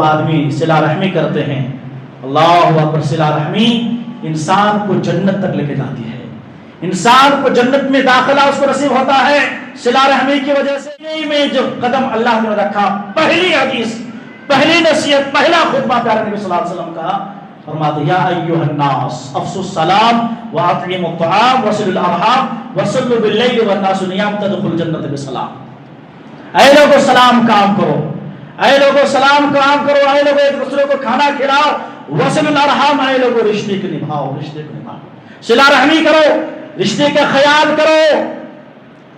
آدمی صلہ رحمی کرتے ہیں، اللہ اکبر، صلہ رحمی انسان کو جنت تک لے کے جاتی ہے، انسان کو جنت میں داخلہ اس کو نصیب ہوتا ہے صلہ رحمی کی وجہ سے۔ میں جو قدم اللہ نے رکھا، پہلی حدیث، پہلی نصیحت، پہلا خطبہ پیارے نبی صلی اللہ علیہ وسلم کا، فرماتے یا ایھا الناس افشوا السلام واطعموا الطعام وصلوا الارحام وصلوا باللیل والناس نیام تدخلوا الجنۃ بسلام۔ اے لوگوں سلام کام کرو، اے لوگوں سلام کام کرو، اے لوگوں ایک دوسرے کو کھانا کھلاؤ، وصلوا الارحام، اے لوگوں رشتے کو نبھاؤ، رشتے کو نبھاؤ، صلہ رحمی کرو، رشتے کا خیال کرو۔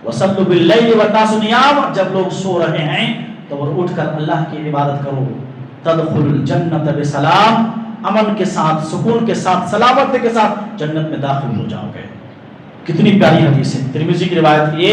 وصلوا باللیل والناس نیام، جب لوگ سو رہے ہیں تو وہ اٹھ کر اللہ کی عبادت کرو۔ تدخلوا الجنۃ بسلام، امن کے ساتھ، سکون کے ساتھ، سلامتی کے ساتھ جنت میں داخل ہو جاؤ گے۔ کتنی پیاری حدیث ہے، ترمذی کی روایت یہ۔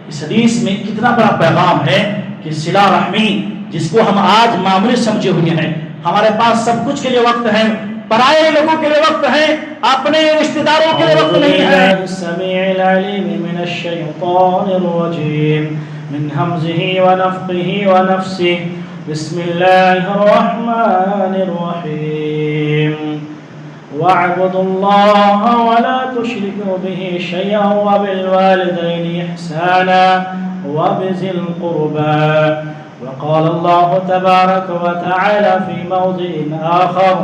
اس حدیث میں کتنا بڑا پیغام ہے کہ صلہ رحمی جس کو ہم آج معمولی سمجھے ہوئے ہیں، ہمارے پاس سب کچھ کے لیے وقت ہے، پرائے لوگوں کے لیے وقت ہے، اپنے رشتہ داروں کے لیے وقت نہیں ہے۔ السميع العليم من الشيطان الرجيم من همزه ونفخه ونفسه بسم الله الرحمن الرحيم واعبدوا الله ولا تشركوا به شيئا وبالوالدين إحسانا وبذي القربى وقال الله تبارك وتعالى في موضع آخر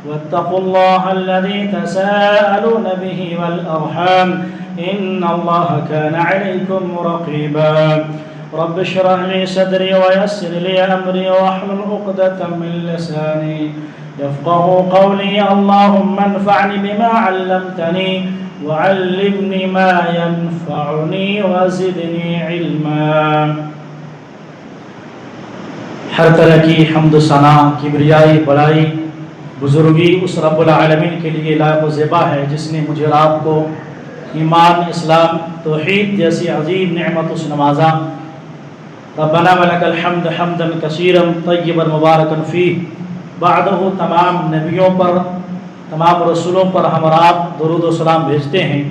واتقوا الله الذي تساءلون به والأرحام إن الله كان عليكم رقيبا رب اشرح لي صدري ويسر لي أمري واحلل عقدة من لساني يفقهوا قولي اللهم انفعني بما علمتني وعلمني ما ينفعني وزدني علما۔ ہر طرح کی حمد و ثنا، کبریائی، بڑائی، بزرگی اس رب العالمین کے لیے لائق و زیبا ہے جس نے مجھے اور آپ کو ایمان، اسلام، توحید جیسی عظیم نعمتوں سے نوازا۔ ربنا ولک الحمد حمدا کثیرا طیبا مبارکا فیہ۔ بعدہ تمام نبیوں پر، تمام رسولوں پر ہم اور آپ درود و سلام بھیجتے ہیں،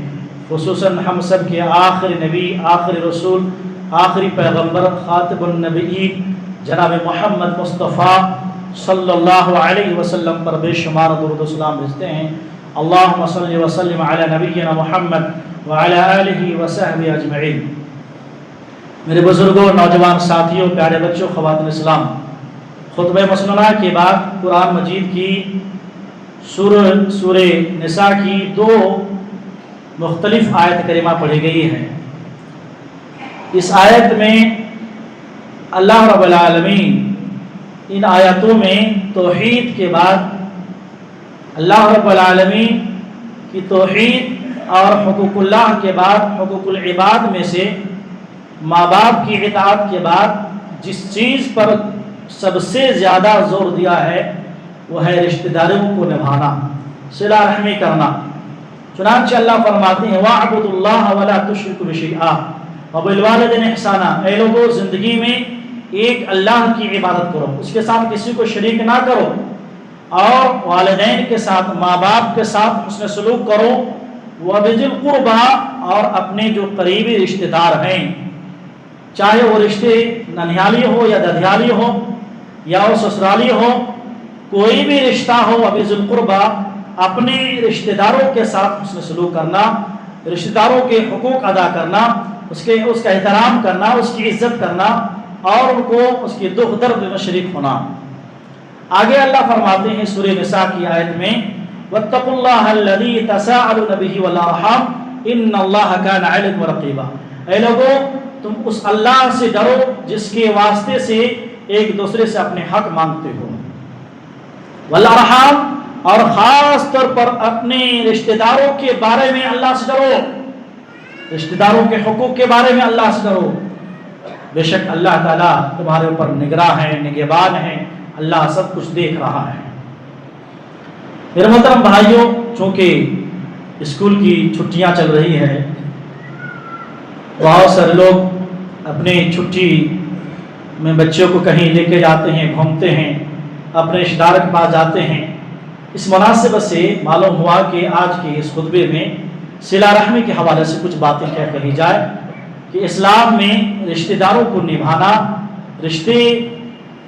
خصوصاً ہم سب کے آخری نبی، آخری رسول، آخری پیغمبر، خاتم النبیین جناب محمد مصطفیٰ صلی اللہ علیہ وسلم پر بے شمار درود و سلام بھیجتے ہیں۔ اللہم صلی وسلم علی نبینا محمد وعلی آلہ وصحبہ اجمعین۔ میرے بزرگوں، نوجوان ساتھیوں، پیارے بچوں، خواتین اسلام، خطبہ مسنونہ کے بعد قرآن مجید کی سورہ نساء کی 2 مختلف آیت کریمہ پڑھی گئی ہیں۔ اس آیت میں اللہ رب العالمین ان آیاتوں میں توحید کے بعد اللہ رب العالمین کی توحید اور حقوق اللہ کے بعد حقوق العباد میں سے ماں باپ کی اطاعت کے بعد جس چیز پر سب سے زیادہ زور دیا ہے وہ ہے رشتہ داروں کو نبھانا، صلہ رحمی کرنا۔ چنانچہ اللہ فرماتے ہیں وَاعْبُدُوا اللَّهَ وَلَا تُشْرِكُوا بِشَيْئًا وَبِالْوَالِدَيْنِ إِحْسَانًا، اے لوگوں زندگی میں ایک اللہ کی عبادت کرو، اس کے ساتھ کسی کو شریک نہ کرو، اور والدین کے ساتھ، ماں باپ کے ساتھ حسن سلوک کرو، وَبِذِي الْقُرْبَى، اور اپنے جو قریبی رشتہ دار ہیں، چاہے وہ رشتے ننھیالی ہو یا ددھیالی ہو یا وہ سسرالی ہو، کوئی بھی رشتہ ہو، وَبِذِي الْقُرْبَى، اپنے رشتہ داروں کے ساتھ حسن سلوک کرنا، رشتہ داروں کے حقوق ادا کرنا، اس کا احترام کرنا، اس کی عزت کرنا، اور ان کو اس کی دکھ درد میں شریک ہونا۔ آگے اللہ فرماتے ہیں سورہ نساء کی آیت میں وَاتَّقُوا اللَّهَ الَّذِي تَسَاءَلُونَ بِهِ وَالْأَرْحَامَ إِنَّ اللَّهَ كَانَ عَلَيْكُمْ رَقِيبًا، اے لوگوں تم اس اللہ سے ڈرو جس کے واسطے سے ایک دوسرے سے اپنے حق مانگتے ہو، وَالْأَرْحَامَ، اور خاص طور پر اپنے رشتہ داروں کے بارے میں اللہ سے ڈرو، رشتہ داروں کے حقوق کے بارے میں اللہ سے ڈرو، بے شک اللہ تعالیٰ تمہارے اوپر نگراں ہے، نگہبان ہے، اللہ سب کچھ دیکھ رہا ہے۔ میرے محترم بھائیوں، چونکہ اسکول کی چھٹیاں چل رہی ہیں، بہت سارے لوگ اپنے چھٹی میں بچوں کو کہیں لے کے جاتے ہیں، گھومتے ہیں، اپنے رشتہ دار کے پاس جاتے ہیں۔ اس مناسبت سے معلوم ہوا کہ آج کے اس خطبے میں صلہ رحمی کے حوالے سے کچھ باتیں کیا کہی جائے کہ اسلام میں رشتہ داروں کو نبھانا، رشتے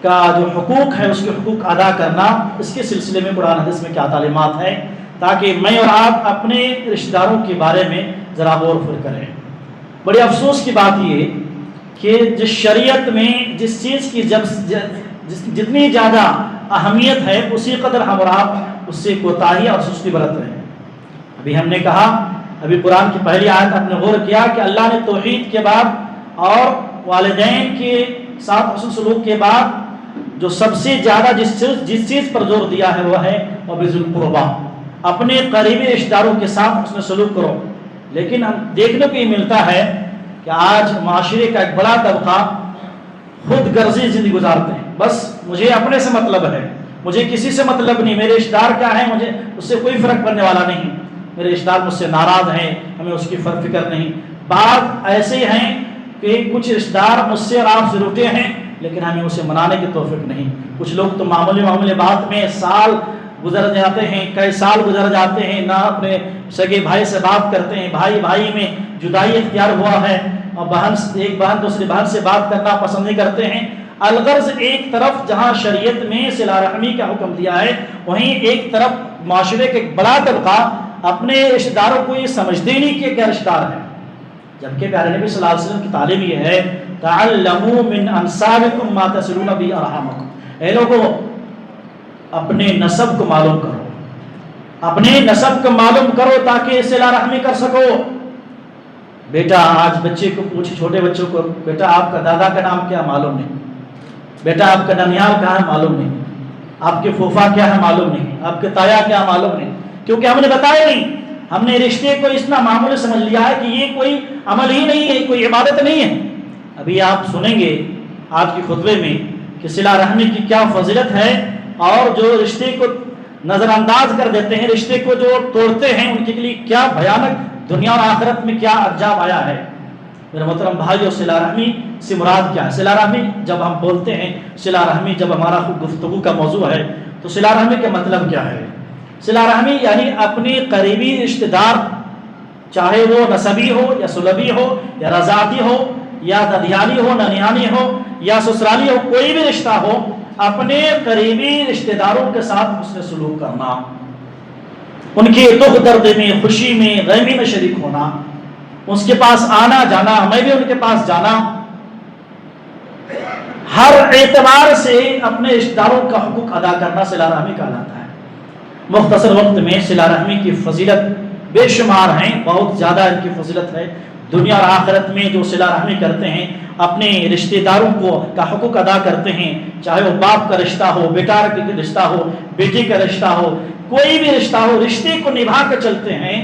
کا جو حقوق ہے اس کے حقوق ادا کرنا، اس کے سلسلے میں قرآن حدیث میں کیا تعلیمات ہیں، تاکہ میں اور آپ اپنے رشتہ داروں کے بارے میں ذرا غور و فکر کریں۔ بڑی افسوس کی بات یہ کہ جس شریعت میں جس چیز کی جتنی زیادہ اہمیت ہے، اسی قدر ہم اور آپ اس سے کوتاہی اور سستی برت رہے ہیں۔ ابھی ہم نے کہا، ابھی قرآن کی پہلی آیت آپ نے غور کیا کہ اللہ نے توحید کے بعد اور والدین کے ساتھ حسن سلوک کے بعد جو سب سے زیادہ جس چیز پر زور دیا ہے وہ ہے وَبِذِي الْقُرْبَى، اپنے قریبی رشتہ داروں کے ساتھ حسن سلوک کرو۔ لیکن ہم دیکھنے کو یہ ملتا ہے کہ آج معاشرے کا ایک بڑا طبقہ خود غرضی زندگی گزارتے ہیں، بس مجھے اپنے سے مطلب ہے، مجھے کسی سے مطلب نہیں، میرے رشتہ دار کیا ہیں مجھے اس سے کوئی فرق پڑنے والا نہیں، میرے رشتہ دار مجھ سے ناراض ہیں، ہمیں اس کی فکر نہیں۔ بعض ایسے ہیں کہ کچھ رشتہ دار مجھ سے اور آپ سے روٹے ہیں لیکن ہمیں اسے منانے کی توفیق نہیں۔ کچھ لوگ تو معمولی بات میں سال گزر جاتے ہیں، کئی سال گزر جاتے ہیں، نہ اپنے سگے بھائی سے بات کرتے ہیں، بھائی میں جدائی اختیار ہوا ہے، اور ایک بہن دوسری بہن سے بات کرنا پسند نہیں کرتے ہیں۔ الغرض ایک طرف جہاں شریعت میں صلہ رحمی کا حکم دیا ہے، وہیں ایک طرف معاشرے کے ایک بڑا طبقہ اپنے رشتہ داروں کو یہ سمجھتے نہیں کہ کیا رشتہ دار ہے، جبکہ پیارے نبی صلی اللہ علیہ وسلم کی تعلیم یہ ہے تعلموا من انسابکم ما تصلون به ارحامکم، اے لوگوں اپنے نسب کو معلوم کرو، اپنے نسب کو معلوم کرو تاکہ صلہ رحمی کر سکو۔ بیٹا آج بچے کو پوچھے، چھوٹے بچوں کو، بیٹا آپ کا دادا کا نام کیا معلوم نہیں، بیٹا آپ کا ننیال کہاں ہے معلوم نہیں، آپ کے پھوپھا کیا ہے معلوم نہیں، آپ کے تایا کیا معلوم نہیں، کیونکہ ہم نے بتایا نہیں۔ ہم نے رشتے کو اتنا معمولی سمجھ لیا ہے کہ یہ کوئی عمل ہی نہیں ہے، کوئی عبادت نہیں ہے۔ ابھی آپ سنیں گے آج کے خطبے میں کہ صلہ رحمی کی کیا فضیلت ہے، اور جو رشتے کو نظر انداز کر دیتے ہیں، رشتے کو جو توڑتے ہیں، ان کے لیے کیا بھیانک دنیا اور آخرت میں کیا انجام آیا ہے۔ میرے محترم بھائیو، صلہ رحمی سے مراد کیا ہے؟ صلہ رحمی جب ہم بولتے ہیں، صلہ رحمی جب ہمارا گفتگو کا موضوع ہے، تو صلہ رحمی کا مطلب کیا ہے؟ صلہ رحمی یعنی اپنی قریبی رشتہ دار، چاہے وہ نسبی ہو یا سلبی ہو یا رضاعتی ہو یا ددیانی ہو، ننیانی ہو یا سسرالی ہو، کوئی بھی رشتہ ہو، اپنے قریبی رشتہ داروں کے ساتھ حسن سلوک کرنا، ان کے دکھ درد میں، خوشی میں، غمی میں شریک ہونا، اس کے پاس آنا جانا، میں بھی ان کے پاس جانا، ہر اعتبار سے اپنے رشتہ داروں کا حقوق ادا کرنا صلہ رحمی کہلاتا ہے۔ مختصر وقت میں صلہ رحمی کی فضیلت بے شمار ہیں، بہت زیادہ ان کی فضیلت ہے۔ دنیا اور آخرت میں جو صلہ رحمی کرتے ہیں، اپنے رشتہ داروں کا حقوق ادا کرتے ہیں، چاہے وہ باپ کا رشتہ ہو، بیٹا کا رشتہ ہو، بیٹی کا رشتہ ہو، کوئی بھی رشتہ ہو، رشتے کو نبھا کر چلتے ہیں،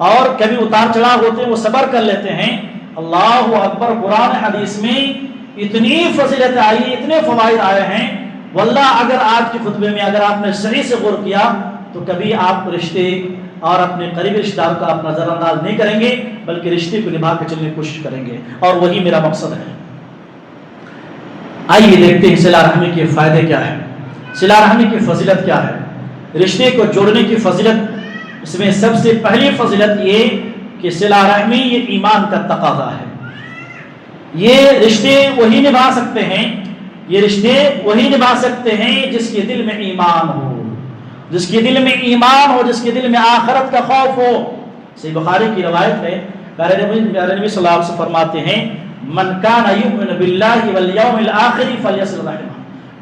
اور کبھی اتار چڑھاؤ ہوتے ہیں وہ صبر کر لیتے ہیں۔ اللہ اکبر، قرآن حدیث میں اتنی فضیلت آئی، اتنے فوائد آئے ہیں، واللہ اگر آج کے خطبے میں اگر آپ نے صحیح سے غور کیا تو کبھی آپ رشتے اور اپنے قریبی رشتہ دار کا آپ نظر انداز نہیں کریں گے، بلکہ رشتے کو نبھا کے چلنے کی کوشش کریں گے، اور وہی میرا مقصد ہے۔ آئیے دیکھتے ہیں صلہ رحمی کے فائدے کیا ہے، صلہ رحمی کی فضیلت کیا ہے۔ رشتے کو جوڑنے کی فضیلت، اس میں سب سے پہلی فضیلت یہ کہ صلہ رحمی یہ ایمان کا تقاضا ہے۔ یہ رشتے وہی نبھا سکتے ہیں، یہ رشتے وہی نبھا سکتے ہیں جس کے دل میں ایمان ہو، جس کے دل میں ایمان ہو، جس کے دل میں آخرت کا خوف ہو۔ صحیح بخاری کی روایت ہے، پیارے نبی صلی اللہ علیہ وسلم فرماتے ہیں، من کان یؤمن باللہ والیوم الآخر فلیصل رحمہ،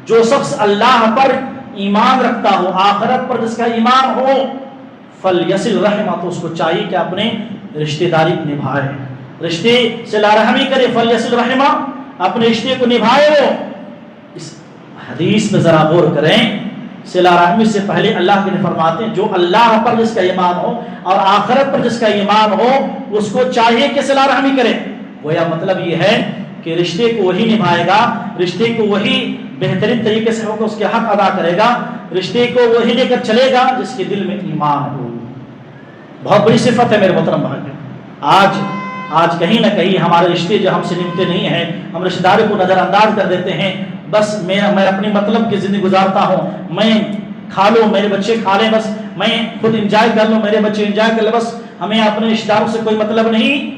جو شخص اللہ پر ایمان رکھتا ہو، آخرت پر جس کا ایمان ہو، فلیصل رحمہ، تو اس کو چاہیے کہ اپنے رشتہ داری نبھائے، رشتے صلہ رحمی کرے، فلیصل رحمہ، اپنے رشتے کو نبھائے۔ ہو اس حدیث میں ذرا غور کریں، صلہ رحمی سے پہلے اللہ کے فرماتے ہیں جو اللہ پر جس کا ایمان ہو اور آخرت پر جس کا ایمان ہو، اس کو چاہیے کہ صلہ رحمی کرے۔ گویا مطلب یہ ہے کہ رشتے کو وہی نبھائے گا، رشتے کو وہی بہترین طریقے سے ہوگا، اس کے حق ادا کرے گا، رشتے کو وہی لے کر چلے گا جس کے دل میں ایمان ہو۔ بہت بڑی صفت ہے میرے محترم بھائی۔ آج کہیں نہ کہیں ہمارے رشتے جو ہم سے نبھتے نہیں ہیں، ہم رشتہ داروں کو نظر انداز کر دیتے ہیں، بس میں اپنی مطلب کی زندگی گزارتا ہوں، میں کھا لوں، میرے بچے کھا لیں، بس میں خود انجوائے کر لوں، میرے بچے انجوائے کر لیں، بس ہمیں اپنے رشتہ داروں سے کوئی مطلب نہیں۔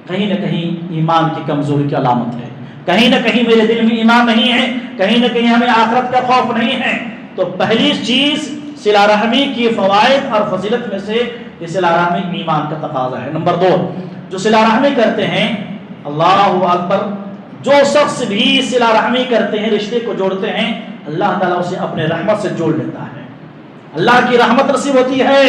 کہیں نہ کہیں ایمان کی کمزوری کی علامت ہے، کہیں نہ کہیں میرے دل میں ایمان نہیں ہے، کہیں نہ کہیں ہمیں آخرت کا خوف نہیں ہے، تو پہلی چیز صلہ رحمی کی فوائد اور فضیلت میں سے یہ صلہ رحمی ایمان کا تقاضا ہے۔ نمبر 2، جو صلہ رحمی کرتے ہیں، اللہ اکبر، جو شخص بھی صلہ رحمی کرتے ہیں، رشتے کو جوڑتے ہیں، اللہ تعالیٰ اسے اپنے رحمت سے جوڑ لیتا ہے، اللہ کی رحمت نصیب ہوتی ہے۔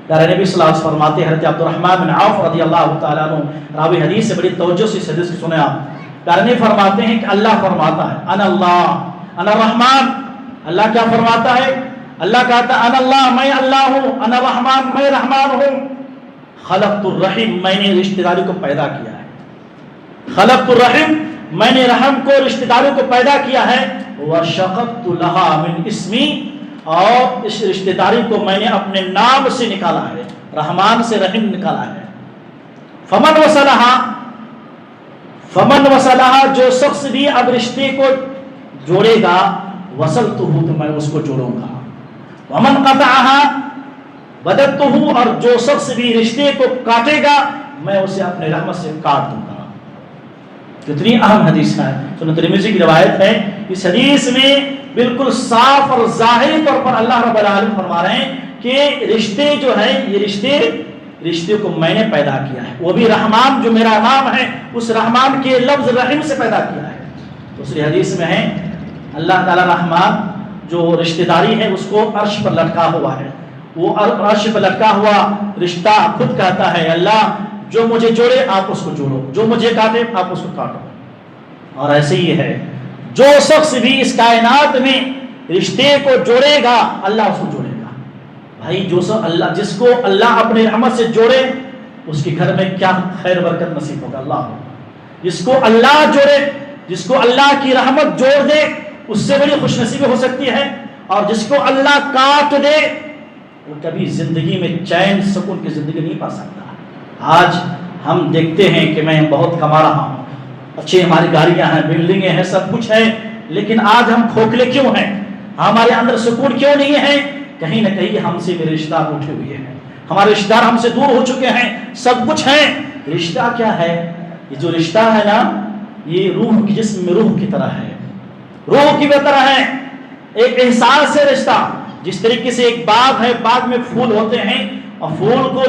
پیارے نبی صلی اللہ علیہ وسلم فرماتے ہیں، حضرت عبد الرحمن بن عوف رضی اللہ تعالیٰ عنہ راوی حدیث سے، بڑی توجہ سے اس حدیث کی سنیں آپ۔ پیارے نبی فرماتے ہیں کہ اللہ فرماتا ہے انا اللہ انا الرحمن، اللہ کیا فرماتا ہے؟ اللہ کہتا ہے انا اللہ، میں اللہ ہوں، انا الرحمن، میں رحمان ہوں، خلقت الرحم، میں نے رشتہ داری کو پیدا کیا ہے، خلقت الرحم، میں نے رحم کو، رشتہ داری کو پیدا کیا ہے، وشققت لها من اسمی، اور اس رشتہ داری کو میں نے اپنے نام سے نکالا ہے، رحمان سے رحم نکالا ہے۔ فمن وصلها، جو شخص بھی اب رشتے کو جوڑے گا، وصلتہ، تو میں اس کو جوڑوں گا، ومن قطعها بددتہ، اور جو شخص بھی رشتے کو کاٹے گا میں اسے اپنے رحمت سے کاٹ دوں گا۔ کتنی اہم حدیث ہے، سنن ترمذی کی روایت ہے۔ اس حدیث میں بالکل صاف اور ظاہری طور پر اللہ رب العالمین فرما رہے ہیں کہ رشتے جو ہے، یہ رشتے کو میں نے پیدا کیا ہے، وہ بھی رحمان جو میرا نام ہے، اس رحمان کے لفظ رحم سے پیدا کیا ہے۔ دوسری حدیث میں ہے اللہ تعالی رحمان جو رشتہ داری ہے اس کو عرش پر لٹکا ہوا ہے، وہ عرش پر لٹکا ہوا رشتہ خود کہتا ہے اللہ جو مجھے جوڑے آپ اس کو جوڑو، جو مجھے کاٹے آپ اس کو کاٹو۔ اور ایسے ہی ہے، جو شخص بھی اس کائنات میں رشتے کو جوڑے گا اللہ اس کو جوڑے گا۔ بھائی جس کو اللہ اپنے رحمت سے جوڑے اس کے گھر میں کیا خیر برکت نصیب ہوگا اللہ۔ جس کو اللہ جوڑے، جس کو اللہ کی رحمت جوڑ دے اس سے بڑی خوش نصیبی ہو سکتی ہے، اور جس کو اللہ کاٹ دے وہ کبھی زندگی میں چین سکون کی زندگی نہیں پا سکتا۔ آج ہم دیکھتے ہیں کہ میں بہت کما رہا ہوں، اچھی ہماری گاڑیاں ہیں، بلڈنگیں ہیں، سب کچھ ہے، لیکن آج ہم کھوکھلے کیوں ہیں؟ ہمارے اندر سکون کیوں نہیں ہے؟ کہیں نہ کہیں ہم سے میرے رشتہ دار اٹھے ہوئے ہیں، ہمارے رشتہ دار ہم سے دور ہو چکے ہیں، سب کچھ ہے۔ رشتہ کیا ہے؟ یہ جو رشتہ ہے نا، یہ روح کی جسم میں روح کی طرح ہے، روح کی طرح ہے، ایک احساس ہے رشتہ۔ جس طریقے سے ایک باغ ہے، باغ میں پھول ہوتے ہیں، اور پھول کو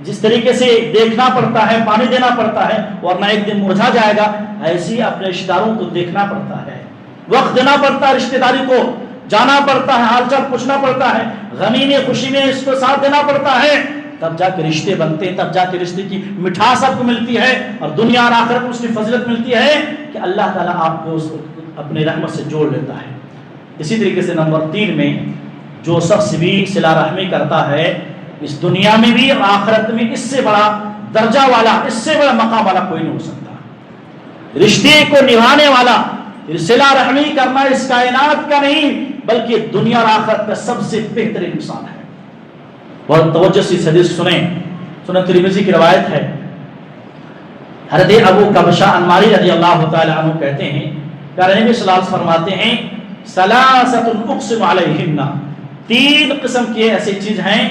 جس طریقے سے دیکھنا پڑتا ہے، پانی دینا پڑتا ہے، ورنہ ایک دن مرجھا جائے گا، ایسے ہی اپنے رشتہ داروں کو دیکھنا پڑتا ہے، وقت دینا پڑتا ہے، رشتہ داری کو جانا پڑتا ہے، حال چال پوچھنا پڑتا ہے، غمی میں خوشی میں اس کو ساتھ دینا پڑتا ہے، تب جا کے رشتے بنتے ہیں، تب جا کے رشتے کی مٹھاس آپ کو ملتی ہے، اور دنیا اور آخرت میں اس کی فضیلت ملتی ہے کہ اللہ تعالیٰ آپ کو اپنے رحمت سے جوڑ لیتا ہے۔ اسی طریقے سے نمبر 3 میں جو شخص بھی صلہ رحمی کرتا ہے اس دنیا میں بھی اور آخرت میں اس سے بڑا درجہ والا، اس سے بڑا مقام والا کوئی نہیں ہو سکتا۔ رشتے کو نبھانے والا، صلہ رحمی کرنا اس کائنات کا نہیں بلکہ دنیا اور آخرت کا سب سے بہترین انسان ہے۔ بہت توجہ سے اس حدیث سنیں، سنن ترمذی کی روایت ہے، حضرت ابو کبشہ انماری رضی اللہ تعالی عنہ کہتے ہیں، پیارے نبی صلی اللہ علیہ وسلم فرماتے ہیں ثلاثۃ اقسم علیہن، 3 قسم کی ایسی چیز ہیں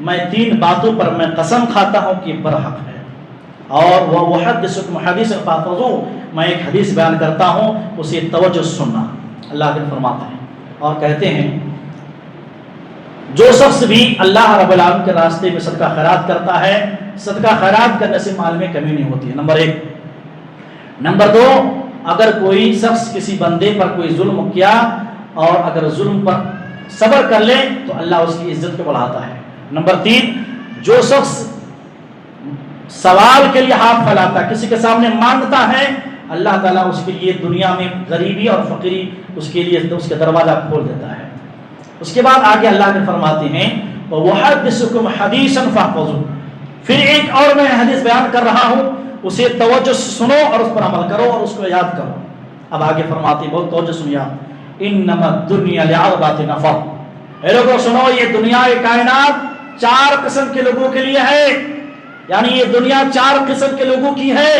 میں 3 باتوں پر میں قسم کھاتا ہوں کہ برحق ہے، اور وہ محدثکم حدیث فاحفظوا، میں ایک حدیث بیان کرتا ہوں اسے توجہ سننا۔ اللہ کے فرماتے ہیں اور کہتے ہیں جو شخص بھی اللہ رب العالمین کے راستے میں صدقہ خیرات کرتا ہے، صدقہ خیرات کرنے سے مال میں کمی نہیں ہوتی ہے، نمبر 1۔ نمبر 2، اگر کوئی شخص کسی بندے پر کوئی ظلم کیا اور اگر ظلم پر صبر کر لے تو اللہ اس کی عزت کو بڑھاتا ہے۔ نمبر 3، جو شخص سوال کے لیے ہاتھ پھیلاتا ہے، کسی کے سامنے مانگتا ہے، اللہ تعالیٰ اس کے لیے دنیا میں غریبی اور فقیری اس کے لیے اس کے دروازہ کھول دیتا ہے۔ اس کے بعد آگے اللہ نے فرماتے ہیں وَحَدِّثُكُمْ حَدِيثًا فَاحْفَظُوا، پھر ایک اور میں حدیث بیان کر رہا ہوں، اسے توجہ سے سنو اور اس پر عمل کرو اور اس کو یاد کرو۔ اب آگے فرماتے ہیں، بہت توجہ سنیے آپ، اِنَّمَا الدُّنْيَا لِعَرْبَةِ نَفَرٍ، اے لوگوں سنو، یہ دنیا کائنات 4 قسم کے لوگوں کے لیے ہے، یعنی یہ دنیا 4 قسم کے لوگوں کی ہے۔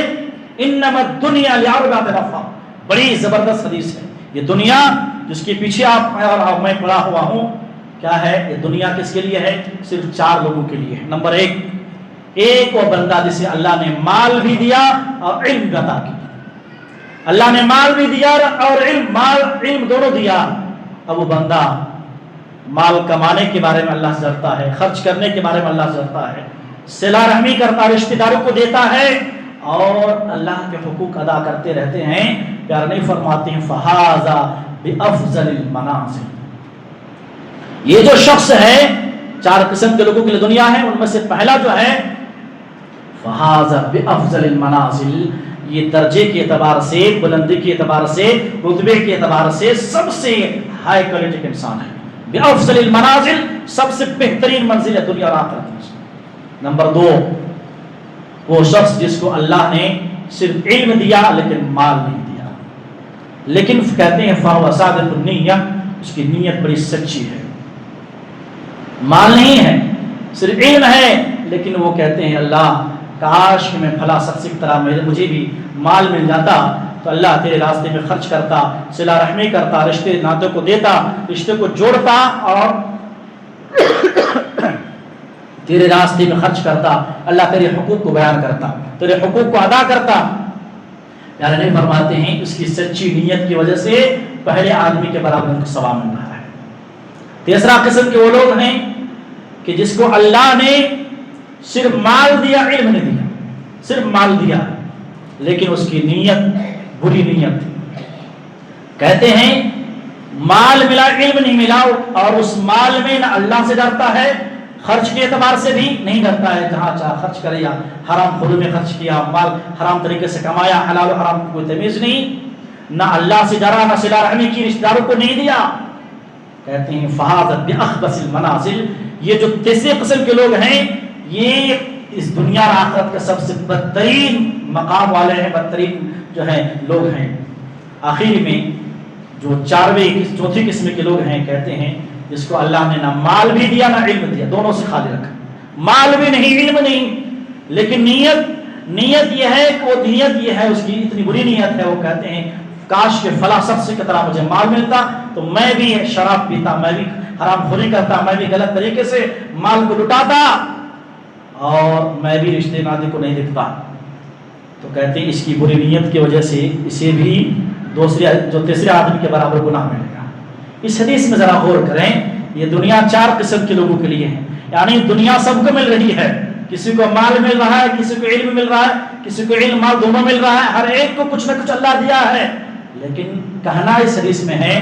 اِنَّمَا الدُّنْيَا لِعَرْبَةِ نَفَرٍ، بڑی زبردست حدیث ہے۔ یہ دنیا جس کے پیچھے آپ اور میں پڑا ہوا ہوں، کیا ہے یہ دنیا کس کے لیے ہے؟ صرف 4 لوگوں کے لیے ہے۔ نمبر 1، ایک وہ بندہ جسے اللہ نے مال بھی دیا اور علم بھی عطا کیا، اللہ نے مال بھی دیا اور علم دونوں دیا. اب وہ بندہ مال کمانے کے بارے میں اللہ سے ڈرتا ہے, خرچ کرنے کے بارے میں اللہ سے ڈرتا ہے, صلہ رحمی کرتا, رشتہ داروں کو دیتا ہے اور اللہ کے حقوق ادا کرتے رہتے ہیں. پیار نہیں فرماتے ہیں فہذا بافضل المنازل. یہ جو شخص ہے, 4 قسم کے لوگوں کے لیے دنیا ہے, ان میں سے پہلا جو ہے فہذا بافضل المنازل, یہ درجے کے اعتبار سے, بلندی کے اعتبار سے, رتبے کے اعتبار سے سب سے ہائی کوالٹی کا انسان ہے. بافضل المنازل, سب سے بہترین منزل ہے دنیا اور آخرت میں. نمبر 2, وہ شخص جس کو اللہ نے صرف علم دیا لیکن مال نہیں دیا, لیکن کہتے ہیں فَهُوَ صَادِقُ النِّيَّةِ, اس کی نیت بڑی سچی ہے. مال نہیں ہے, صرف علم ہے, لیکن وہ کہتے ہیں اللہ کاش کہ میں فلاں شخص کی طرح مجھے بھی مال مل جاتا تو اللہ تیرے راستے میں خرچ کرتا, صلہ رحمی کرتا, رشتے ناتوں کو دیتا, رشتے کو جوڑتا اور تیرے راستے میں خرچ کرتا. اللہ تیرے حقوق کو بیان کرتا, تیرے حقوق کو ادا کرتا. یعنی نہیں فرماتے ہیں اس کی سچی نیت کی وجہ سے پہلے آدمی کے برابر ان کو ثواب مل رہا ہے. تیسرا قسم کے وہ لوگ ہیں کہ جس کو اللہ نے صرف مال دیا, علم نہیں دیا, صرف مال دیا لیکن اس کی نیت بری نیت تھی. کہتے ہیں مال ملا, علم نہیں ملا, اور اس مال میں نہ اللہ سے ڈرتا ہے, خرچ کے اعتبار سے بھی نہیں ڈرتا ہے, جہاں چاہ خرچ کرے یا حرام خود میں خرچ کیا, مال حرام طریقے سے کمایا, حلال و حرام کوئی تمیز نہیں, نہ اللہ سے ڈرا, نہ صلہ رحمی کی, رشتہ داروں کو نہیں دیا. کہتے ہیں فَهَذَا بِأَخْبَثِ الْمَنَازِلِ, یہ جو تیسرے قسم کے لوگ ہیں یہ اس دنیا اور آخرت کا سب سے بدترین مقام والے ہیں, بدترین جو ہیں لوگ ہیں. آخر میں جو چوتھی قسم کے لوگ ہیں, کہتے ہیں جس کو اللہ نے نہ مال بھی دیا نہ علم دیا, دونوں سے خالی رکھا, مال بھی نہیں علم نہیں, لیکن نیت یہ ہے کہ وہ نیت یہ ہے, اس کی اتنی بری نیت ہے, وہ کہتے ہیں کاش کہ فلاں شخص کی طرح مجھے مال ملتا تو میں بھی شراب پیتا, میں بھی حرام خوری کرتا, میں بھی غلط طریقے سے مال کو لٹاتا اور میں بھی رشتے ناطے کو نہیں دیکھتا. تو کہتے ہیں اس کی بری نیت کی وجہ سے اسے بھی تیسرے آدمی کے برابر گناہ ملے گا. اس حدیث میں ذرا غور کریں, یہ دنیا 4 قسم کے لوگوں کے لیے ہے. یعنی دنیا سب کو مل رہی ہے, کسی کو مال مل رہا ہے, کسی کو علم مل رہا ہے, کسی کو علم مال دونوں مل رہا ہے, ہر ایک کو کچھ نہ کچھ اللہ دیا ہے. لیکن کہنا اس حدیث میں ہے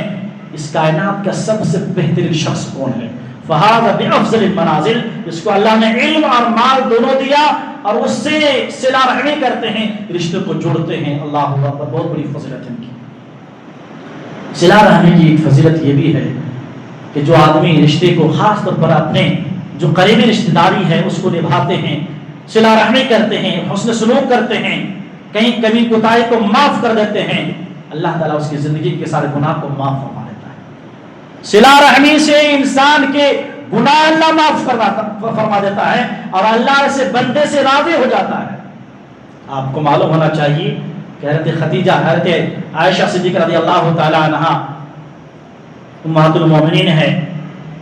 اس کائنات کا سب سے بہترین شخص کون ہے؟ فَهَذَا بِأَفْضَلِ الْمَنَازِلِ, جس کو اللہ نے علم اور مال دونوں دیا اور اس سے صلہ رحمی کرتے ہیں, رشتے کو جوڑتے ہیں. اللہ اکبر, بہت بڑی فضیلت ہے ان کی. صلہ رحمی کی ایک فضیلت یہ بھی ہے کہ جو آدمی رشتے کو خاص طور پر اپنے جو قریبی رشتہ داری ہے اس کو نبھاتے ہیں, صلہ رحمی کرتے ہیں, حسن سلوک کرتے ہیں, کہیں کمی کوتاہی کو معاف کر دیتے ہیں, اللہ تعالیٰ اس کی زندگی کے سارے گناہ کو معاف فرما دیتا ہے. صلہ رحمی سے انسان کے گناہ اللہ معاف فرما دیتا ہے اور اللہ سے بندے سے راضی ہو جاتا ہے. آپ کو معلوم ہونا چاہیے کہ حضرت خدیجہ, حضرت عائشہ صدیقہ رضی اللہ تعالی عنہا امہات المومنین ہے.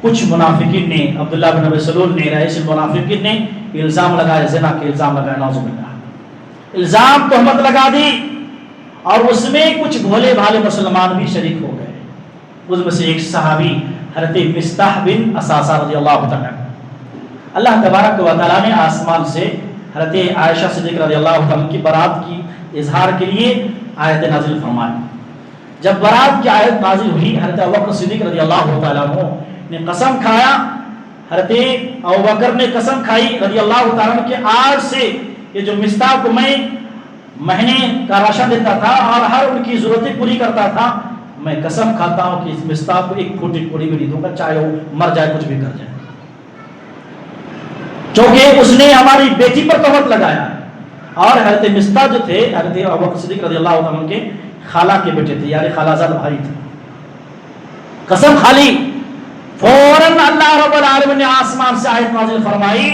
کچھ منافقین نے, عبداللہ بن ابی سلول نے, رئیس المنافقین نے الزام لگایا, زنا کے الزام لگایا, نعوذ باللہ, الزام تہمت لگا دی اور اس میں کچھ بھولے بھالے مسلمان بھی شریک ہو گئے. اس میں سے ایک صحابی حضرت مصطح بن اساسہ رضی اللہ تعالی عنہ, اللہ تبارک و تعالی نے آسمان سے حضرت عائشہ صدیقہ رضی اللہ تعالی کی برات کی اظہار کے لیے آیت نازل فرمائی. جب برات کی آیت نازل ہوئی, حضرت ابوبکر صدیق رضی اللہ تعالی عنہ نے قسم کھایا, حضرت ابوبکر نے قسم کھائی رضی اللہ تعالی عنہ کہ آج سے یہ جو مصطح کو میں مہینے کا راشن دیتا تھا اور ہر ان کی ضرورتیں پوری کرتا تھا, میں قسم کھاتا ہوں کہ اس مصطح کو ایک پھوٹی پوری بھی نہیں دوں گا, چاہے وہ مر جائے, کچھ بھی کر جائے, چونکہ اس نے ہماری بیٹی پر تہمت لگایا. اور حضرت مصطح جو تھے حضرت ابوبکر صدیق رضی اللہ عنہ کے خالہ کے بیٹے تھے, یعنی خالہ زاد بھائی تھے. قسم کھا لی, فوراً اللہ رب العالمین نے آسمان سے آیت نازل فرمائی.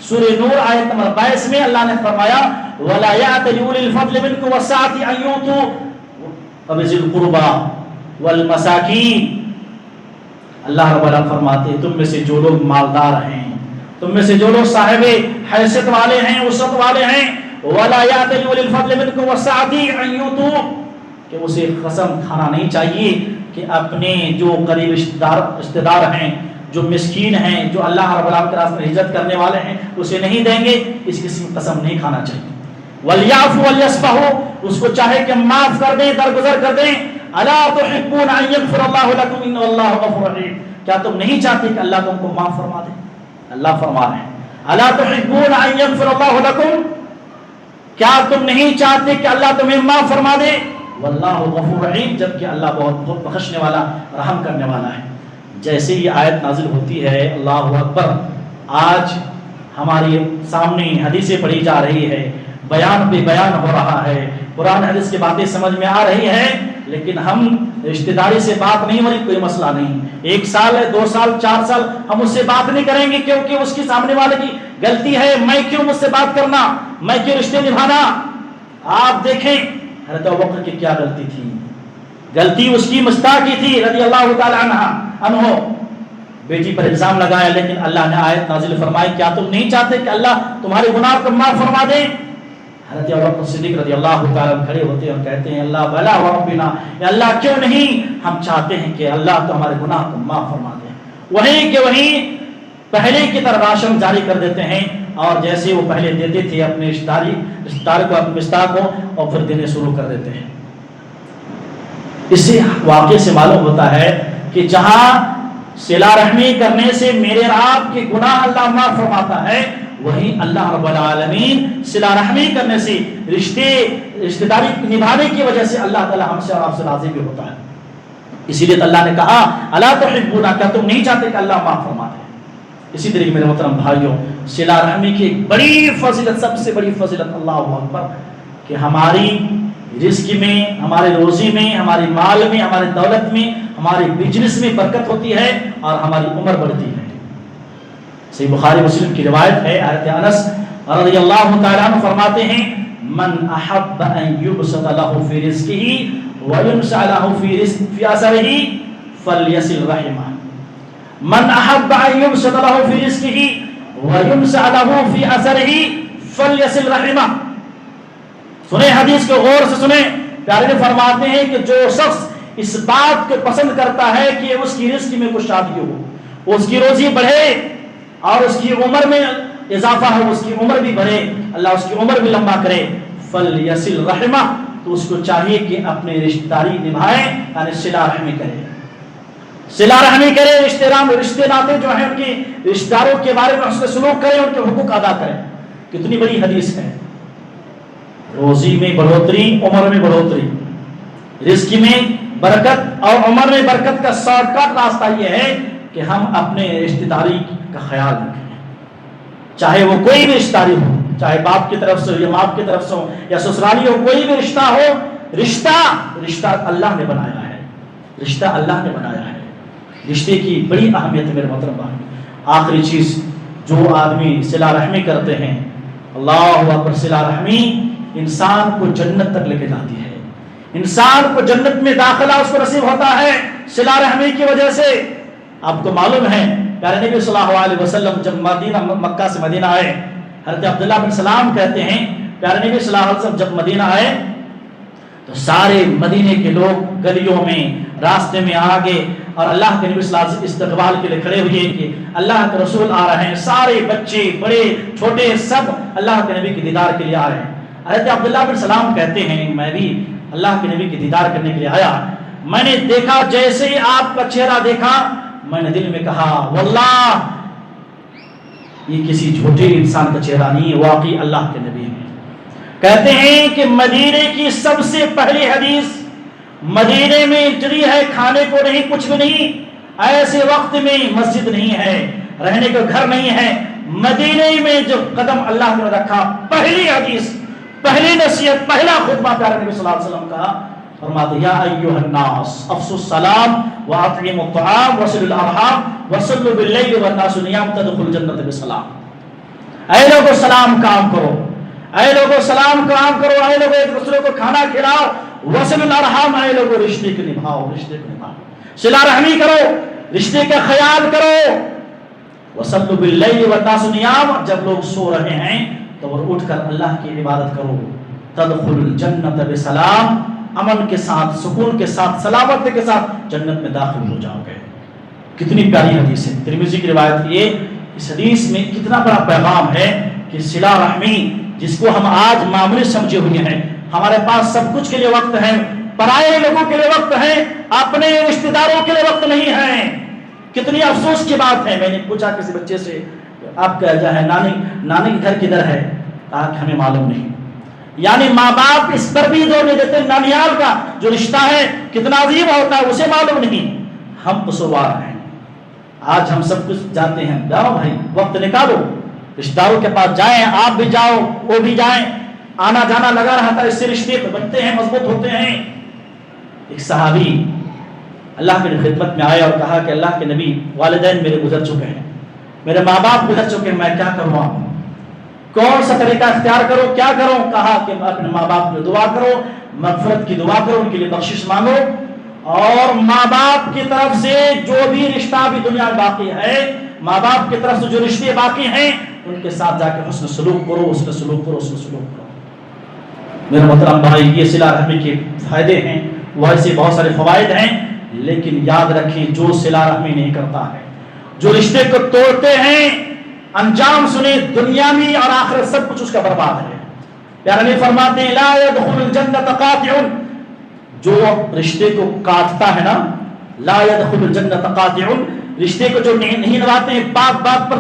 سورہ نور آیت نمبر 22 میں اللہ نے فرمایا وَلَا يَأْتَلِ أُولِي الْفَضْلِ مِنْكُمْ وَالسَّعَةِ أَنْ يُؤْتُوا وَبِذِي الْقُرْبَى وَالْمَسَاكِينِ. اللہ رب العالمین فرماتے ہیں تم میں سے جو لوگ مالدار ہیں, تم میں سے جو لوگ صاحب حیثیت والے ہیں, وسعت والے ہیں, وَلَا يَأْتَلِ أُولِي الْفَضْلِ مِنْكُمْ وَالسَّعَةِ أَنْ يُؤْتُوا, کہ اسے قسم کھانا نہیں چاہیے کہ اپنے جو قریب رشتہ دار ہیں، جو مسکین ہیں، جو اللہ رب العالمین کے راستے میں ہجرت کرنے والے ہیں، اسے نہیں دیں گے، اس قسم کی قسم نہیں کھانا چاہیے۔ وَلْيَعْفُوا وَلْيَصْفَحُوا، اس کو چاہے کہ معاف کر دیں، درگزر کر دیں۔ أَلَا تُحِبُّونَ أَن يَغْفِرَ اللَّهُ لَكُمْ إِنَّ اللَّهَ غَفُورٌ رَحِيمٌ، کیا تم نہیں چاہتے کہ اللہ تم کو معاف فرما دے؟ اللہ فرما رہے ہیں أَلَا تُحِبُّونَ أَن يَغْفِرَ اللَّهُ لَكُمْ، کیا تم نہیں چاہتے کہ اللہ تمہیں معاف فرما دے؟ وَاللَّهُ غَفُورٌ رَحِيمٌ، جبکہ اللہ بہت بخشنے والا، رحم کرنے والا ہے۔ جیسے یہ آیت نازل ہوتی ہے، اللہ اکبر، آج ہمارے سامنے حدیثیں پڑھی جا رہی ہے، بیان پہ بیان ہو رہا ہے، قرآن حدیث کی باتیں سمجھ میں آ رہی ہیں، لیکن ہم رشتہ داری سے بات نہیں ہو رہی، کوئی مسئلہ نہیں، 1 سال ہے، 2 سال، 4 سال ہم اس سے بات نہیں کریں گے کیونکہ اس کی سامنے والے کی غلطی ہے، میں کیوں مجھ سے بات کرنا، میں کیوں رشتے نبھانا۔ آپ دیکھیں حضرت ابوبکر کی کیا غلطی تھی، غلطی اس کی مصطفیٰ کی تھی رضی اللہ تعالی عنہ، بیٹی پر الزام لگایا، لیکن اللہ نے آیت نازل فرمائی، کیا تم نہیں چاہتے کہ اللہ تمہارے گناہ کو معاف فرما دے؟ حضرت ابوبکر صدیق رضی اللہ تعالی عنہ کھڑے ہوتے ہیں اور کہتے ہیں، اللہ بلا و ربنا، یا اللہ کیوں نہیں، ہم چاہتے ہیں کہ اللہ تو ہمارے گناہ کو معاف فرما دے۔ وہیں کہ وہیں پہلے کی طرح راشن جاری کر دیتے ہیں، اور جیسے وہ پہلے دیتے تھے اپنے رشتہ دار کو، اپنے مصطفیٰ کو، اور پھر دینے شروع کر دیتے ہیں۔ اس سے واقعے سے معلوم ہوتا ہے کہ جہاں صلہ رحمی کرنے سے میرے اور آپ کے گناہ اللہ معاف فرماتا ہے، وہیں اللہ رب العالمین صلہ رحمی کرنے سے، رشتہ داری نبھانے کی وجہ سے اللہ تعالی ہم سے اور آپ سے راضی بھی ہوتا ہے۔ اسی لیے اللہ نے کہا، الا تحبون، کیا تم نہیں چاہتے کہ اللہ معاف فرما دے؟ اسی طریقے میرے محترم بھائیوں، صلہ رحمی کی ایک بڑی فضیلت، سب سے بڑی فضیلت، اللہ اکبر، کہ ہماری رزق میں، ہمارے روزی میں، ہمارے مال میں، ہمارے دولت میں، ہمارے بزنس میں برکت ہوتی ہے اور ہماری عمر بڑھتی ہے۔ صحیح بخاری مسلم کی روایت ہے، حضرت انس رضی اللہ تعالیٰ عنہ فرماتے ہیں، من احب ان یبسط له فی رزقه وینسع له فی اثره فلیصل رحمہ، من احب ان یبسط له فی رزقه وینسع له فی اثره فلیصل رحمہ۔ سنیں حدیث کو غور سے سنیں، پیارے نے فرماتے ہیں کہ جو شخص اس بات کو پسند کرتا ہے کہ اس کی رزق میں کچھ شادی ہو، اس کی روزی بڑھے اور اس کی عمر میں اضافہ ہو، اس کی عمر بھی بڑھے، اللہ اس کی عمر بھی لمبا کرے، فلیصل رحمہ، تو اس کو چاہیے کہ اپنے رشتہ داری نبھائے، یعنی صلہ رحمی کرے، صلہ رحمی کرے، رشتے ناتے جو ہیں ان کے رشتہ داروں کے بارے میں حسن سلوک کرے، ان کے حقوق ادا کرے۔ کتنی بڑی حدیث ہے، روزی میں بڑھوتری، عمر میں بڑھوتری، رزق میں برکت اور عمر میں برکت کا شارٹ کٹ راستہ یہ ہے کہ ہم اپنے رشتہ داری کا خیال رکھیں، چاہے وہ کوئی بھی رشتہ داری ہو، چاہے باپ کی طرف سے ہو یا ماں کی طرف سے ہو یا سسرالی ہو، کوئی بھی رشتہ ہو، رشتہ اللہ نے بنایا ہے، رشتہ اللہ نے بنایا ہے، رشتے کی بڑی اہمیت ہے میرے محترم بھائی۔ آخری چیز، جو آدمی صلہ رحمی کرتے ہیں، اللہ اکبر، صلہ رحمی انسان کو جنت تک لے کے جاتی ہے، انسان کو جنت میں داخلہ اس کو نصیب ہوتا ہے صلہ رحمی کی وجہ سے۔ آپ کو معلوم ہے پیارے نبی صلی اللہ علیہ وسلم جب مکہ سے مدینہ آئے، حضرت عبداللہ بن سلام کہتے ہیں پیارے نبی صلی اللہ علیہ وسلم جب مدینہ آئے تو سارے مدینے کے لوگ گلیوں میں، راستے میں آگے، اور اللہ کے نبی صلی اللہ علیہ وسلم استقبال کے لیے کھڑے ہوئے کہ اللہ کے رسول آ رہے ہیں، سارے بچے بڑے چھوٹے سب اللہ کے نبی کے دیدار کے لیے آ رہے ہیں۔ حضرت عبداللہ بن سلام کہتے ہیں میں بھی اللہ کے نبی کے دیدار کرنے کے لیے آیا، میں نے دیکھا، جیسے ہی آپ کا چہرہ دیکھا میں نے دل میں کہا واللہ یہ کسی جھوٹے انسان کا چہرہ نہیں ہے، واقعی اللہ کے نبی ہیں۔ کہتے ہیں کہ مدینے کی سب سے پہلی حدیث، مدینے میں انٹری ہے، کھانے کو نہیں، کچھ بھی نہیں، ایسے وقت میں مسجد نہیں ہے، رہنے کا گھر نہیں ہے، مدینے میں جو قدم اللہ نے رکھا، پہلی حدیث، پہلی نصیحت، پہلا خطبہ پیارے نبی صلی اللہ علیہ وسلم کا، فرماتے یا ایھا الناس افشوا السلام واطعموا الطعام وصلوا الارحام وصلوا باللیل والناس نیام تدخلوا الجنۃ بسلام۔ اے لوگوں سلام کام کرو، اے لوگوں سلام کام کرو، اے لوگوں ایک دوسرے کو کھانا کھلاؤ، وصلوا الارحام، اے لوگوں رشتے کو نبھاؤ، رشتے کو نبھاؤ، صلہ رحمی کرو، رشتے کا خیال کرو، وصلوا باللیل والناس نیام، جب لوگ سو رہے ہیں تو اٹھ کر اللہ کی عبادت کرو، تدخل الجنت بسلام، امن کے ساتھ، سکون کے ساتھ، سلامتی کے ساتھ جنت میں داخل ہو جاؤ گے۔ کتنی پیاری حدیث ہے، ترمذی کی روایت یہ، اس حدیث میں کتنا بڑا پیغام ہے کہ صلہ رحمی جس کو ہم آج معمولی سمجھے ہوئے ہیں، ہمارے پاس سب کچھ کے لیے وقت ہے، پرائے لوگوں کے لیے وقت ہے، اپنے رشتہ داروں کے لیے وقت نہیں ہے۔ کتنی افسوس کی بات ہے، میں نے پوچھا کسی بچے سے آپ کا جو ہے نانی کے گھر کدھر ہے، کہا کہ ہمیں معلوم نہیں۔ یعنی ماں باپ اس پر بھی زور نہیں دیتے، نانیال کا جو رشتہ ہے کتنا عظیم ہوتا ہے اسے معلوم نہیں۔ ہم قصوروار ہیں، آج ہم سب کچھ جانتے ہیں، جاؤ بھائی وقت نکالو، رشتہ داروں کے پاس جائیں، آپ بھی جاؤ وہ بھی جائیں، آنا جانا لگا رہتا ہے، اس سے رشتے بنتے ہیں، مضبوط ہوتے ہیں۔ ایک صحابی اللہ کی خدمت میں آئے اور کہا کہ اللہ کے نبی، والدین میرے گزر چکے ہیں، میرے ماں باپ گزر چکے ہیں، میں کیا کروں، کون سا طریقہ اختیار کرو، کیا کروں؟ کہا کہ اپنے ماں باپ کی دعا کرو، مغفرت کی دعا کرو، ان کے لیے بخشش مانگو، اور ماں باپ کی طرف سے جو بھی رشتہ بھی دنیا میں باقی ہے، ماں باپ کی طرف سے جو رشتے باقی ہیں ان کے ساتھ جا کے حسن سلوک کرو، حسن سلوک کرو، حسن سلوک کرو۔ میرے محترم بھائی، یہ صلہ رحمی کے فائدے ہیں، وہ ایسے بہت سارے فوائد ہیں، لیکن یاد رکھیں جو صلہ رحمی نہیں کرتا ہے، جو رشتے کو توڑتے ہیں، انجام سنے، دنیا میں اور آخرت سب کچھ اس کا برباد ہے۔ پیارے نبی فرماتے ہیں لا يدخل الجنت قاطع، جو رشتے کو کاٹتا ہے نا، لا يدخل الجنت قاطع، رشتے کو جو نہیں نبھاتے ہیں، بات بات پر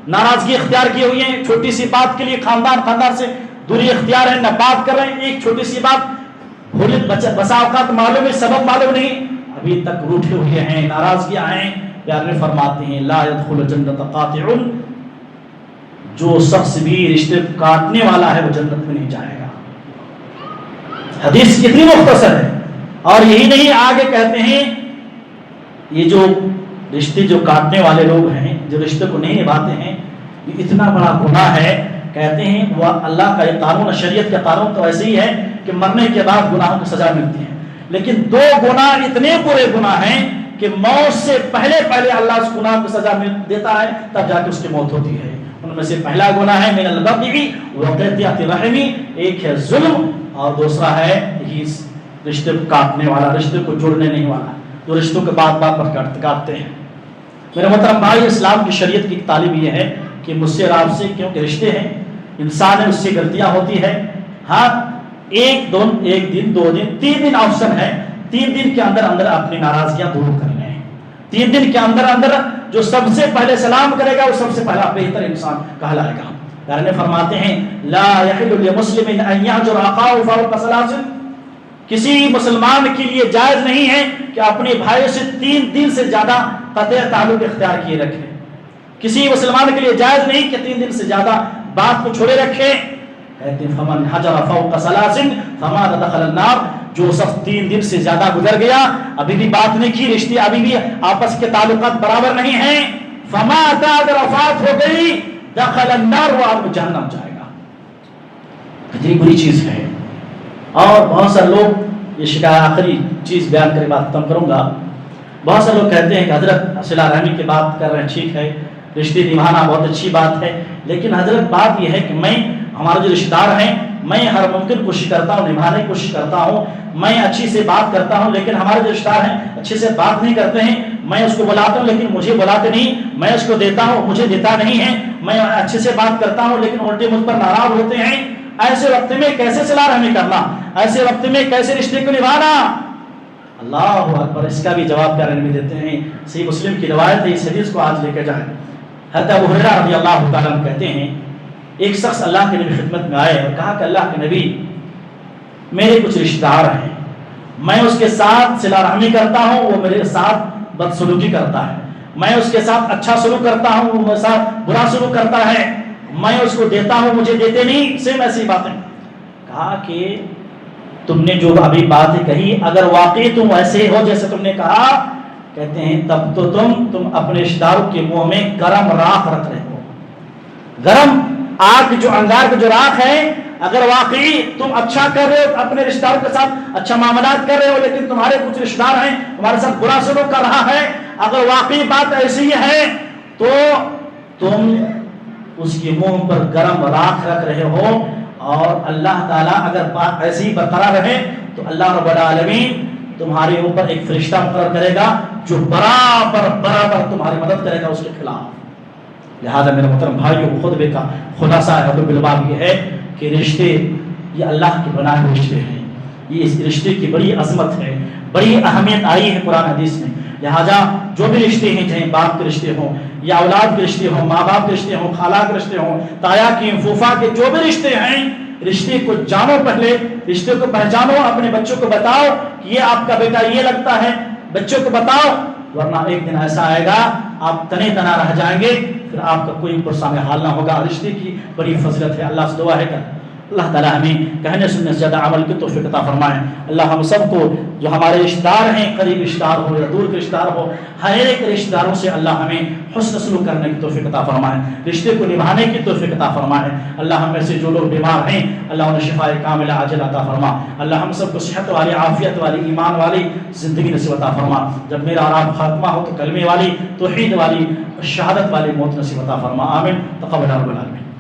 ناراضگی اختیار کی ہوئی ہے، چھوٹی سی بات کے لیے خاندان سے دوری اختیار ہے، نہ بات کر رہے ہیں، ایک چھوٹی سی بات بھولے بسا اوقات معلوم ہے، سبب معلوم نہیں، ابھی تک روٹھے ہوئے ہیں، ناراضگیاں ہیں۔ پیارے نبی فرماتے ہیں لا يدخل الجنت قاطع، جو شخص بھی رشتے کاٹنے والا ہے وہ جنت میں نہیں جائے گا۔ حدیث کتنی مختصر ہے، اور یہی نہیں آگے کہتے ہیں یہ جو رشتے جو کاٹنے والے لوگ ہیں، جو رشتے کو نہیں نبھاتے ہیں، یہ اتنا بڑا گناہ ہے، کہتے ہیں وہ اللہ کا یہ قانون، شریعت کا قانون تو ایسے ہی ہے کہ مرنے کے بعد گناہوں کی سزا ملتی ہے، لیکن دو گناہ اتنے برے گناہ ہیں کہ موت سے پہلے اللہ اس گناہ کو سزا دیتا ہے، تب جا کے اس کی موت ہوتی ہے۔ ان میں سے پہلا گناہ ہے من البغی وقطیعۃ الرحم، ایک ہے ظلم اور دوسرا ہے یہ رشتے کو کاٹنے والا، رشتے کو جوڑنے نہیں والا، جو رشتوں کے بات پر کاٹتے ہیں۔ میرے محترم بھائی، اسلام کی شریعت کی تعلیم یہ ہے کہ مجھ سے اور آپ سے، کیونکہ رشتے ہیں، انسان ہے، اس سے غلطیاں ہوتی ہے، ہاں ایک دن 2 دن 3 دن آپشن ہے، 3 دن کے اندر اپنی ناراضگیاں دور کر لیں، 3 دن کے اندر جو سب سے پہلے سلام کرے گا وہ سب سے پہلا بہتر انسان کہلائے گا۔ پیارے نبی فرماتے ہیں لا يحل لمسلم ان يهجر اخاه فوق 3، کسی مسلمان کے لیے جائز نہیں ہے کہ اپنے بھائی سے 3 دن سے زیادہ قطع تعلق اختیار کیے رکھے، کسی مسلمان کے لیے جائز نہیں کہ 3 دن سے زیادہ بات کو چھوڑے رکھے۔ کہتے ہیں فمن حجر فوق 3 فما دخل النار، جو شخص 3 دن سے زیادہ گزر گیا، ابھی بھی بات نہیں کی، رشتے ابھی بھی آپس کے تعلقات برابر نہیں ہیں، فما اگر وفات ہو گئی دخل النار، وہ آدمی جہنم جائے گا۔ کتنی بری چیز ہے۔ اور بہت سارے لوگ، یہ شکایت آخری چیز بیان کر کے بات ختم کروں گا، بہت سے لوگ کہتے ہیں کہ حضرت صلہ رحمی کی بات کر رہے ہیں، ٹھیک ہے، رشتے نبھانا بہت اچھی بات ہے، لیکن حضرت بات یہ ہے کہ میں، ہمارے جو رشتہ دار ہیں، میں ہر ممکن کوشش کرتا ہوں، نبھانے کی کوشش کرتا ہوں، میں اچھی سے بات کرتا ہوں، لیکن ہمارے جو رشتہ دار ہیں اچھے سے بات نہیں کرتے ہیں، میں اس کو بلاتا ہوں لیکن مجھے بلاتے نہیں، میں اس کو دیتا ہوں مجھے دیتا نہیں ہے، میں اچھے سے بات کرتا ہوں لیکن الٹے مجھ پر ناراض ہوتے ہیں۔ ایسے وقت میں کیسے صلہ رحمی کرنا، ایسے وقت میں کیسے رشتے کو نبھانا؟ اللہ اکبر، اس کا بھی جواب پیارے نبی دیتے ہیں۔ صحیح مسلم کی روایت ہے، اس حدیث کو آج لے کے جائیں۔ حضرت ابو ہریرہ رضی اللہ تعالیٰ عنہ کہتے ہیں ایک شخص اللہ کے نبی خدمت میں آئے اور کہا کہ اللہ کے نبی، میرے کچھ رشتہ دار ہیں، میں اس کے ساتھ صلہ رحمی کرتا ہوں، وہ میرے ساتھ بدسلوکی کرتا ہے، میں اس کے ساتھ اچھا سلوک کرتا ہوں، وہ میرے ساتھ برا سلوک کرتا ہے، میں اس کو دیتا ہوں مجھے دیتے نہیں، سیم ایسی باتیں۔ کہا کہ تم نے جو ابھی بات کہی، اگر واقعی تم ایسے ہو جیسے تم نے کہا، کہتے ہیں تب تو تم اپنے رشتہ داروں کے منہ میں گرم راکھ رکھ رہے ہو، گرم آگ جو انگار کا جو راکھ ہے، اگر واقعی تم اچھا کر رہے ہو، اپنے رشتہ داروں کے ساتھ اچھا معاملات کر رہے ہو، لیکن تمہارے کچھ رشتہ دار ہیں تمہارے ساتھ برا سلوک کر رہا ہے، اگر واقعی بات ایسی ہے تو تم اس کے منہ پر گرم راکھ رکھ رہے ہو اور اللہ تعالیٰ اگر بات ایسی ہی برقرار رہے تو اللہ رب العالمین تمہارے اوپر ایک فرشتہ مقرر کرے گا جو برابر تمہاری مدد کرے گا اس کے خلاف۔ لہذا میرے محترم بھائیوں، خطبے کا خلاصہ حضرت بالباب یہ ہے کہ رشتے یہ اللہ کے بنائے ہوئے رشتے ہیں، یہ اس رشتے کی بڑی عظمت ہے، بڑی اہمیت آئی ہے قرآن حدیث میں۔ لہذا جو بھی رشتے ہیں، چاہے باپ کے رشتے ہوں یا اولاد کے رشتے ہوں، ماں باپ کے رشتے ہوں، خالہ کے رشتے ہوں، تایا کے، پھوپھا کے، جو بھی رشتے ہیں، رشتے کو جانو، پہلے رشتے کو پہچانو، اپنے بچوں کو بتاؤ کہ یہ آپ کا بیٹا یہ لگتا ہے، بچوں کو بتاؤ، ورنہ ایک دن ایسا آئے گا آپ تنے تنا رہ جائیں گے، پھر آپ کا کوئی پرسان حال نہ ہوگا۔ رشتے کی بڑی فضیلت ہے، اللہ سے دعا ہے کہ اللہ تعالیٰ ہمیں کہنے سننے سے زیادہ عمل کی توفیق عطا فرمائے۔ اللہ ہم سب کو جو ہمارے رشتہ دار ہیں، قریب رشتہ دار ہو یا دور کے رشتہ دار ہو، ہر ایک رشتہ داروں سے اللہ ہمیں حسن سلوک کرنے کی توفیق عطا فرمائے، رشتے کو نبھانے کی توفیق عطا فرمائے۔ اللہ ہم میں سے جو لوگ بیمار ہیں اللہ انہیں شفائے کاملہ عاجلہ عطا فرما۔ اللہ ہم سب کو صحت والی، عافیت والی، ایمان والی زندگی نصیب عطا فرما۔ جب میرا اور آپ خاتمہ ہو تو کلمے والی، توحید والی، شہادت والی موت نصیب عطا فرما۔ آمین۔ تقبل رب العالمین۔